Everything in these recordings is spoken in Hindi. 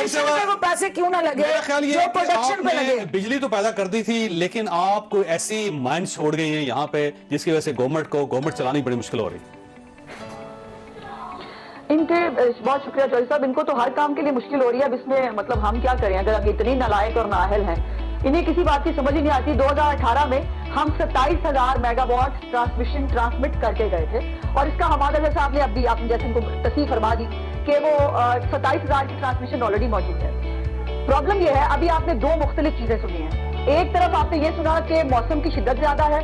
पे वो पैसे क्यों ना लगे जो प्रोटेक्शन पे लगे। बिजली तो पैदा कर दी थी, लेकिन आप कोई ऐसी माइंड छोड़ गई हैं यहाँ पे जिसकी वजह से गवर्नमेंट चलानी बड़ी मुश्किल हो रही है। इनके बहुत शुक्रिया जॉय साहब, इनको तो हर काम के लिए मुश्किल हो रही है। अब इसमें मतलब हम क्या करें, अगर इतनी नालायक और नाअहल हैं, इन्हें किसी बात की समझ ही नहीं आती। 2018 में हम 27,000 मेगावाट ट्रांसमिशन ट्रांसमिट करके गए थे, और इसका हमारा जैसा आपने जैसे इनको तस्दीक फरमा दी कि वो 27,000 की ट्रांसमिशन ऑलरेडी मौजूद है। प्रॉब्लम यह है, अभी आपने दो मुख्तलिफ चीजें सुनी हैं। एक तरफ आपने ये सुना कि मौसम की शिद्दत ज्यादा है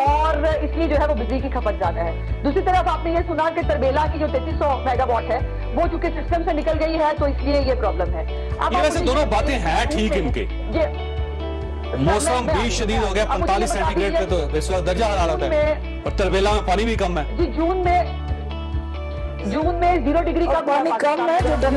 और इसलिए जो है वो बिजली की खपत ज्यादा है। दूसरी तरफ आपने ये सुना कि तरबेला की जो 3300 मेगावाट है वो चूंकि सिस्टम से निकल गई है, तो इसलिए ये प्रॉब्लम है। अब वैसे दोनों बातें हैं ठीक इनके, मौसम भी शदीद हो गया, 45 सेंटीग्रेड पे तो इस वक्त दर्जा हरारत है, और तरबेला में पानी भी कम है जी। जून में 0 डिग्री का पानी कम है, जो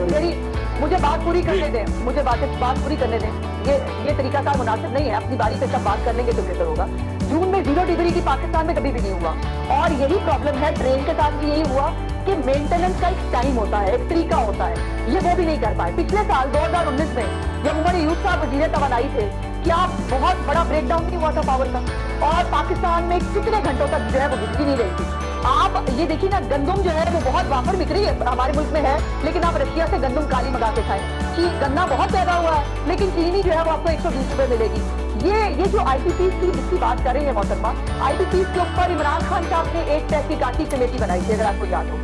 मेरी मुझे बात पूरी करने दें, मुझे बात पूरी करने दें। ये तरीका कार मुनासिब नहीं है, अपनी बारी से जब बात कर लेंगे तो बेहतर होगा। जून में 0 डिग्री की पाकिस्तान में कभी भी नहीं हुआ, और यही प्रॉब्लम है। ट्रेन के साथ भी यही हुआ कि मेंटेनेंस का एक टाइम होता है, एक तरीका होता है, ये वो भी नहीं कर पाए। पिछले साल 2019 में जब उमर यूसुफ साहब वजीर तवानाई थे, क्या बहुत बड़ा ब्रेकडाउन नहीं हुआ था पावर का, और पाकिस्तान में कितने घंटों तक जो है वो बिजली नहीं रही थी। आप ये देखिए ना, गंदम जो है वो बहुत वाफर बिक रही है, हमारे मुल्क में है, लेकिन आप रशिया से गंदम काली मंगा के खाएं कि गन्ना बहुत पैदा हुआ है, लेकिन चीनी जो है वो आपको 120 रुपए मिलेगी। ये जो IPPs की जिसकी बात कर रही है मोहतरमा, IPPs के ऊपर इमरान खान साहब ने एक तहकीकाती कमेटी बनाई थी, अगर आपको याद हो,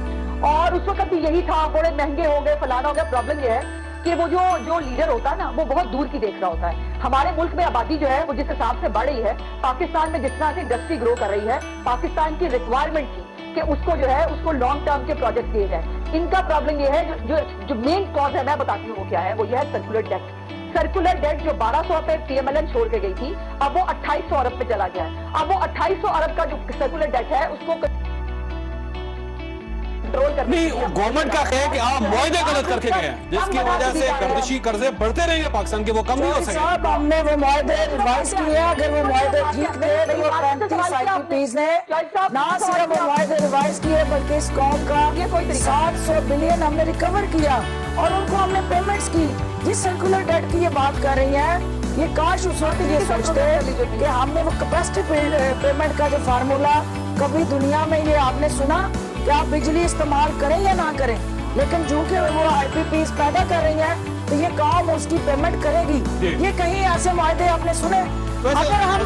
और उस वक्त भी यही था, बड़े महंगे हो गए, फलाना हो गया। प्रॉब्लम ये है कि वो जो लीडर होता है ना, वो बहुत दूर की देख रहा होता है। हमारे मुल्क में आबादी जो है वो जिस हिसाब से बढ़ रही है, पाकिस्तान में जितना से इंडस्ट्री ग्रो कर रही है, पाकिस्तान की रिक्वायरमेंट थी कि उसको जो है उसको लॉन्ग टर्म के प्रोजेक्ट दिए जाए। इनका प्रॉब्लम ये है, जो मेन कॉज है, मैं बताती हूँ वो क्या है, वो यह है सर्कुलर डेट। सर्कुलर डेट जो 1200 पे PMLN छोड़ के गई थी, अब वो 2800 अरब पे चला गया है। अब वो 2800 अरब का जो सर्कुलर डेट है उसको नहीं, गवर्नमेंट का है कि आप मुआहदे गलत करके गए हैं, जिसकी वजह से गर्दिशी कर्जे बढ़ते रहेंगे पाकिस्तान के, वो कम नहीं हो सके। साहब, हमने वो मुआहदे रिवाइज किए, अगर वो मुआहदे ठीक थे तो वो 35 IPPs ने ना सिर्फ वो मुआहदे रिवाइज किए, बल्कि इस कौम का 700 बिलियन हमने रिकवर किया, और उनको हमने पेमेंट्स की। जिस सर्कुलर डेट की ये बात कर रही है, ये काश उस वक्त ये सोचते कि हमने वो कैपेसिटी पेमेंट का जो फार्मूला, कभी दुनिया में ये आपने सुना कि आप बिजली इस्तेमाल करें या ना करें, लेकिन चूंकि वो IPPs पैदा कर रही है तो ये काम उसकी पेमेंट करेगी। ये कहीं ऐसे मुआहदे आपने सुने? अगर हम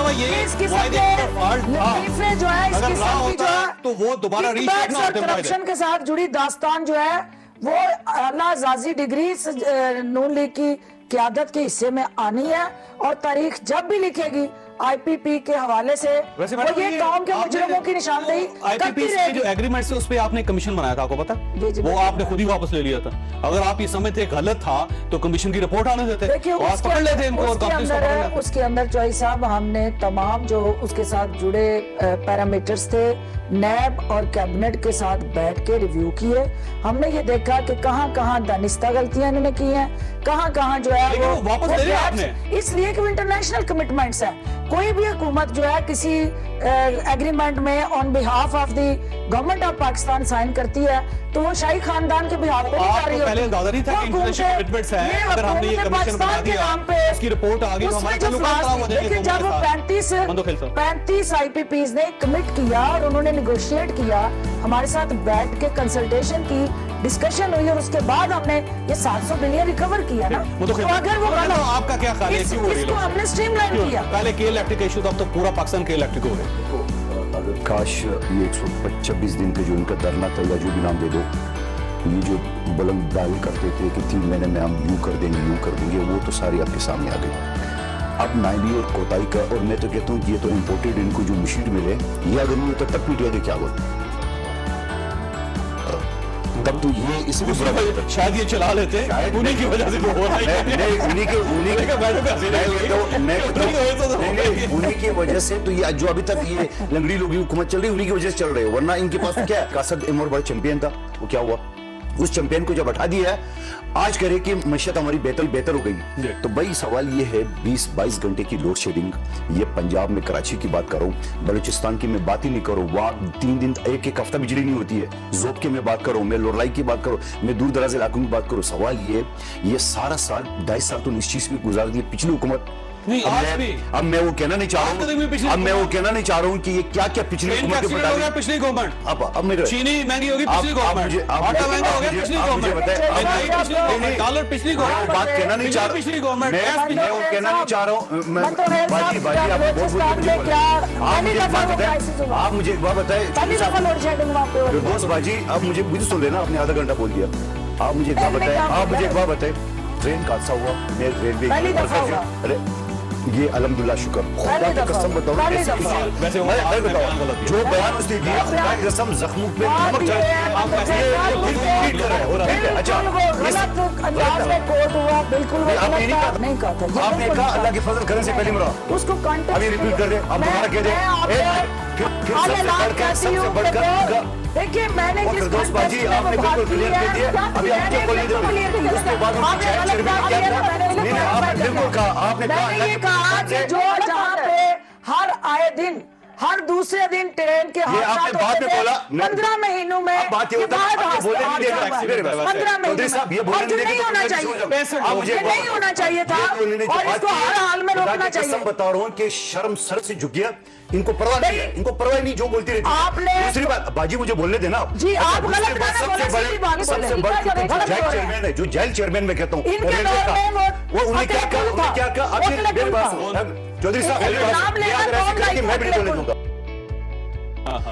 इस किस्म के जो है, इस किस्म की जो है तो वो दोबारा रीसेट ना होते। करप्शन के साथ जुड़ी दास्तान जो है वो आला जाजी डिग्री नून लीग की क़यादत के हिस्से में आनी है, और तारीख जब भी लिखेगी IPP के हवाले से वो ये काम के मुजरिमों की निशानदेही करती रहेगी। जो एग्रीमेंट से उस पे आपने कमीशन बनाया था, आपको पता, वो आपने खुद ही वापस ले लिया था। अगर आप ये समझते गलत था तो कमीशन की रिपोर्ट आने देते, पकड़ लेते इनको, और उसके अंदर चौधरी साहब हमने तमाम जो उसके साथ जुड़े पैरामीटर्स थे, नैब और कैबिनेट के साथ बैठ के रिव्यू किए। हमने ये देखा कि कहाँ दानिस्ता गलतियां इन्होंने की हैं, कहाँ जो है वो वापस ले लिया आपने, इसलिए कि वो इंटरनेशनल कमिटमेंट्स है। कोई भी हुकूमत जो है किसी एग्रीमेंट में on behalf of the government of Pakistan sign करती है, तो वो शाही खानदान के बिहाफ पे नहीं कर रही होती। पहले अंदाजा नहीं था कि इंटरनेशनल कमिटमेंट्स हैं, अगर हमने ये कमीशन बना दिया, उसकी रिपोर्ट आ गई तो हमारे ताल्लुकात खराब हो जाएंगे। जब 35 IPPs ने कमिट किया और उन्होंने नेगोशिएट किया, हमारे साथ बैठ के कंसल्टेशन की, डिस्कशन हुई, और उसके बाद हमने ये 700 बिलियन रिकवर किया ना, तो अगर वो आपका क्या ख्याल है, इसको हमने स्ट्रीमलाइन किया। पहले के इलेक्ट्रिक का इशू था, अब तो पूरा पाकिस्तान के इलेक्ट्रिक हो गया। अगर काश ये 126 दिन के जो इनका धरना था, या जो भी नाम दे दो, ये जो बुलंद दावे करते थे कि 3 महीने में हम यूं कर देंगे, वो तो सारी आपके सामने आ गई। अब नाइली और कोताही का, और मैं तो कहता हूँ ये तो इम्पोर्टेड इनको जो मशीन मिले, ये अगर नहीं होता तब पीटीआई क्या होता, तब तो ये इसमें शायद ये चला लेते, उन्हीं की वजह से वो हो रहा है, उन्हीं की वजह से तो ये जो अभी तक ये लंगड़ी लोग हुकूमत चल रही है, उन्हीं की वजह से चल रहे हो, वरना इनके पास क्या है, कासद इमर बड़ा चैंपियन था, वो क्या हुआ, उस चैंपियन को जब हटा दिया है, आज कह रहे कि मशत हमारी बेहतर हो गई। तो भाई सवाल ये है, 20-22 घंटे की लोड शेडिंग, ये पंजाब में कराची की बात करो, बलूचिस्तान की मैं बात ही नहीं करूं, वहां 3 दिन एक हफ्ता बिजली नहीं होती है। जोब की मैं बात करूं, मैं लोरलाई की बात करूं, मैं दूर दराज इलाकों की बात करूं। सवाल ये सारा साल 2.5 साल तो इस चीज में गुजार दिए पिछली हुकूमत। नहीं, आज भी। अब मैं वो कहना नहीं चाह रहा हूँ कि ये क्या क्या पिछली हुकूमत के बता दी। पिछली गवर्नमेंट अब मेरे चीनी महंगी होगी पिछली गवर्नमेंट, आटा महंगा हो गया पिछली गवर्नमेंट, डॉलर पिछली गवर्नमेंट, बात कहना नहीं चाह रहा, पिछली गवर्नमेंट, मैं वो कहना नहीं चाह रहा हूँ। बाजी आप मुझे एक बात बताए दोस्त बाजी, आप मुझे सुन लेना, आपने आधा घंटा बोल दिया। आप मुझे एक बात बताए, ट्रेन का हादसा हुआ, मैं रेलवे, अरे ये अल्हम्दुलिल्लाह शुक्र, खुदा की कसम बताऊं, वैसे जो बयान उसने दिया, खुदा की कसम जख्मों पे नमक अच्छा नहीं कहा था। आपने कहा अल्लाह के फजल करने से पहले मरा, उसको अभी रिपीट कर रहे, आप दोबारा कह दे, सबसे बढ़कर देखिए मैंने जिस दोस्त बाजी आपने बिल्कुल क्लियर कर दिया। अभी आपके उसके बाद आपने बिल्कुल कहा, आपने कहा कि जो जहाँ पे हर आए दिन हर दूसरे दिन ट्रेन के आपने बाद में बोला 15 महीनों में बात ये होता है, 15 महीनों नहीं होना चाहिए, मुझे नहीं होना चाहिए था और इसको हर हाल में रोकना चाहिए। बता रहा हूँ कि शर्म सर से झुक गया, इनको परवाह नहीं है, इनको परवाह नहीं जो बोलती रहती है। आपने दूसरी बात बाजी मुझे बोलने देना जी, आप गलत सबसे बड़ा जेल चेयरमैन है, जो जेल चेयरमैन में कहता हूँ, वो उन्हें क्या कहा, अब मेरी बात सुनो चौधरी साहब, मैं भी नहीं बोलने दूंगा,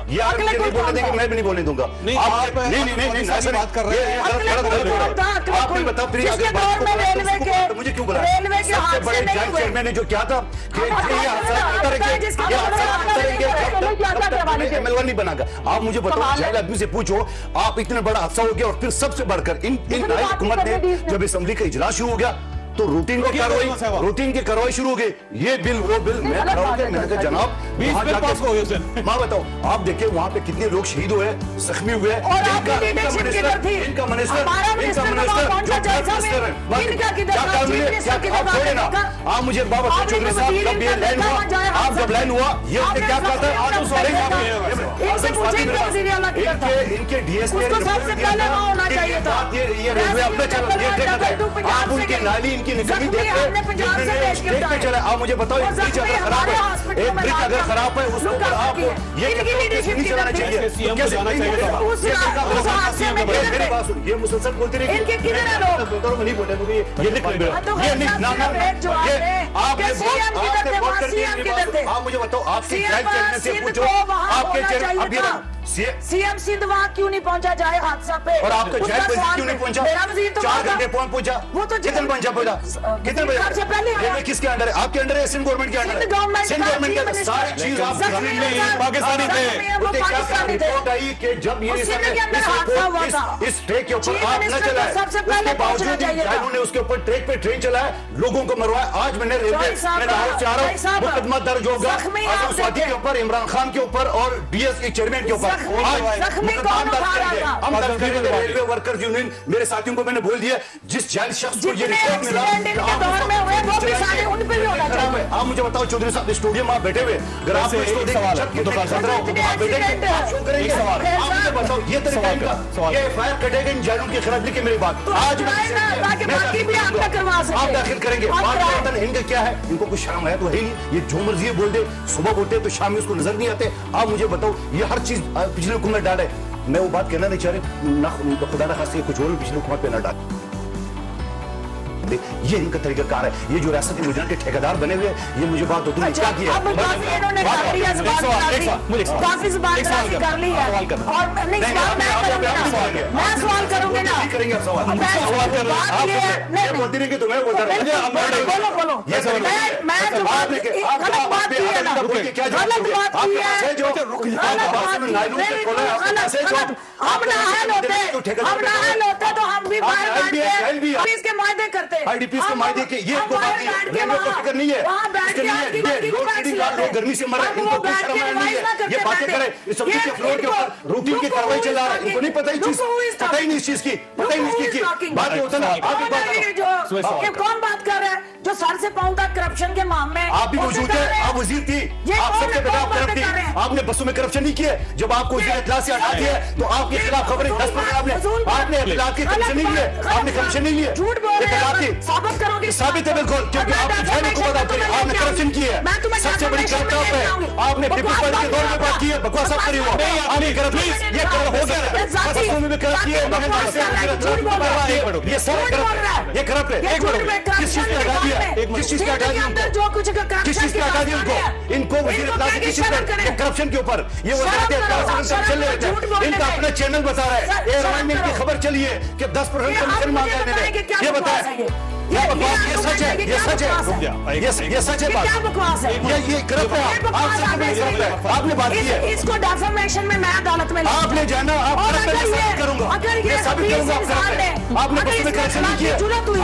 ये आप मुझे नहीं बोलने देंगे, मैं भी नहीं बोलने दूंगा। नहीं ऐसा बात कर रहे हैं, आपने बताओ मुझे क्यों बुलाया? सबसे बड़े जेल चेयरमैन ने जो किया था ML1 नहीं बनागा। आप मुझे बताओ, जेल आदमी से पूछो, आप इतना बड़ा हादसा हो गया और फिर सबसे बढ़कर इन नई हुकूमत ने जब असेंबली का इजलास शुरू हो गया तो रूटीन की कार्रवाई शुरू हो गई, ये बिल वो बिल, मैंने कहा जनाब माँ बताओ, आप देखिए वहाँ पे कितने लोग शहीद हुए, जख्मी हुए, इनका मिनिस्टर आप मुझे बाबा चौधरी साहब जब ये लाइन हुआ, आप जब लाइन हुआ, ये क्या कहता है, इनके डीएसपी ये रेलवे अपने आप उनके नाली इनकी निकली देखते चले। आप मुझे बताओ, एक ब्रिज अगर खराब है, एक ब्रिज अगर खराब है उसके ऊपर आप ये नहीं चलाना चाहिए, ये मुसलसल बोलते रहे, नहीं बोले मुझे ये लिख आप मुझे बताओ, आपके जेल चेयरमैन से पूछो, आपके चेयरमैन सीएम सिंध वहाँ क्यों नहीं पहुंचा जाए हादसा पे, और आपका जेल क्यों नहीं पहुंचा? 4 घंटे पहुंचा, वो तो कितने पहुंचा कितने बजे किसके अंडर है? आपके अंडर है, सिंध गवर्नमेंट के अंडर, सिंध गवर्नमेंट के अंदर सारी चीज आप पाकिस्तानी थे। रिपोर्ट आई कि जब ये इस ट्रैक के ऊपर आप न चलाए, उसके बावजूद ने उसके ऊपर ट्रैक पे ट्रेन चलाया, लोगों को मरवाया। आज मैंने रेलवे मुकदमा दर्ज होगा आजम स्वाति के ऊपर, इमरान खान के ऊपर और डीएस के चेयरमैन के ऊपर। रेलवे वर्कर्स यूनियन मेरे साथियों को मैंने बोल दिया, जिस जेल शख्स को ये रिपोर्ट मिला, आप मुझे बताओ चौधरी साहब, स्टूडियो में आप बैठे हुए, अगर आप मुझे बताओ ये तरीका इनका, ये फायर कटेगा इन जेलों के खिलाफ, लिखे मेरी बात, आज आप दाखिल करेंगे। इनका क्या है, इनको कुछ शर्म है तो है नहीं, ये जो मर्जी बोल दे, सुबह बोलते हैं तो शाम में उसको नजर नहीं आते। आप मुझे बताओ, ये हर चीज पिछले हुकूमत डाले, मैं वो बात कहना नहीं चाह रही, खुदा ना खास कुछ और पिछले हुकूमत पे न डाले, ये इनका तरीकाकार है। ये जो रियासती मुजरिम के ठेकेदार बने हुए, ये मुझे बात होती है क्या किया, काफी सवाल कर ली है और मैं सवाल करूंगी ना, करेंगे आप सवाल बोलती रही तो मैं बोलता बोलो हम नाहल होते तो हम भी इसके मायदे करते, आईडीपीएस को मार के ये कोई बात नहीं, रेलवे को फिक्र नहीं है, इसके लिए ये लोड शेडिंग ला रहे, गर्मी से मर रहे, इनको कोई शर्म नहीं है, ये बातें करें इस सब्जेक्ट के फ्लोर के ऊपर रूटीन की कार्रवाई चला रहा है, इनको नहीं पता, चीज पता ही नहीं इस चीज की, पता ही नहीं इस चीज की बात होता है ना। आप एक बात बताओ, ये कौन बात कर रहा है जो सर से पांव तक करप्शन के मामले में आप भी मौजूद है, आप वजीर थी, आप सबके खिलाफ करप्ट थी, आपने बसों में करप्शन नहीं किया, जब आपको वजीर इत्तला से हटा दिया तो आपके खिलाफ खबरें 10% आपने इत्तला की करप्शन नहीं लिए, आपने करप्शन नहीं लिए, झूठ बोल रहे इत्तला हैं, की साबित करोगे, साबित है बिल्कुल, क्योंकि आपने झूठ को बता दिया, आपने करप्शन किया है, सबसे बड़ी करप्ट है, आपने पीपल्स पार्टी के दौर में बात की है, बकवास सब करी हुआ, आपने करप्शन ये हो गया, बसों में भी करप्ट किया, ये सब करप्ट, ये करप्ट है, एक मिनट, किस चीज का हटा दिया, किस चीज का हटा दिया उनको, जो कुछ किस चीज का हटा दिया उनको, इनको वजीर इत्तला की किस चीज का करप्शन के ऊपर ये वो चल रहे थे, इनका अपना चैनल बता रहा है, एयरलाइन में इनकी खबर चली है कि 10% कमीशन मांग रहे थे, ये बताएं, ये बकवास, ये सच है, ये सच है, ये सच है बात, क्या बकवास है, ये करप्ट है, आप सबसे बड़ी करप्ट है, आपने बात की है, इसको डेफेमेशन में मैं अदालत में आपने जाना, आप करप्ट है, साबित करूंगा, ये साबित करूंगा आप करप्ट है, आपने बसों में करप्शन नहीं किया,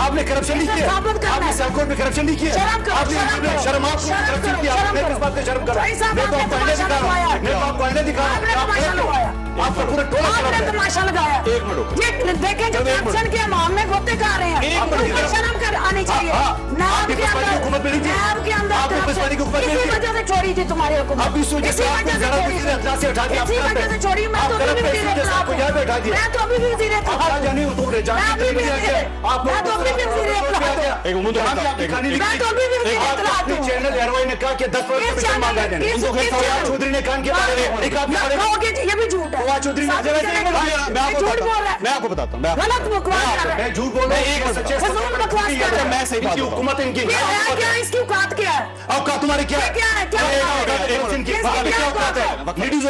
आपने करप्शन नहीं किया, आपने सरकोट में करप्शन नहीं किया, आपने शर्म आपको करप्शन किया, आपने किस बात पे शर्म करा, मैं तो आपको आईने दिखा रहा हूं, मैं तो आपको आईने दिखा रहा हूं, आपका पूरा टोला आपने करप्ट है, तमाशा लगाया, एक मिनट, ये देखें जो करप्शन के मामले होते कह रहे हैं, आपको शर्म कर आनी चाहिए, नाम के अंदर हुकूमत मिली थी, नाम के अंदर आपने बसपानी की हुकूमत मिली इसी थी, वजह से छोड़ी थी तुम्हारी हुकूमत, अब इस वजह से आपको जरा वजीर इत्तला से हटा दिया, इसी वजह से छोड़ी, मैं तो अभी भी वजीर इत्तला आपको यहाँ पे हटा दिया, मैं तो अभी भी वजीर इत्तला आप जाने हो तो मैं अभी भी एक मुंडो मैं तो अभी भी वजीर इत्तला हूं। चैनल एयरवाई ने कहा कि 10% कमीशन मांगा है, फवाद चौधरी ने कहा कि एक आपने ये भी झूठ है, फवाद चौधरी ने मैं आपको बताता हूँ, गलत बकवास कर रहे मैं झूठ बोल रहा हूँ, सच्चे फजूल बकवास कर रहे हैं। मैं सही बात हुकूमत है इनकी, हैं क्या इसकी औकात क्या है, अब का तुम्हारी क्या क्या है, क्या लेडीज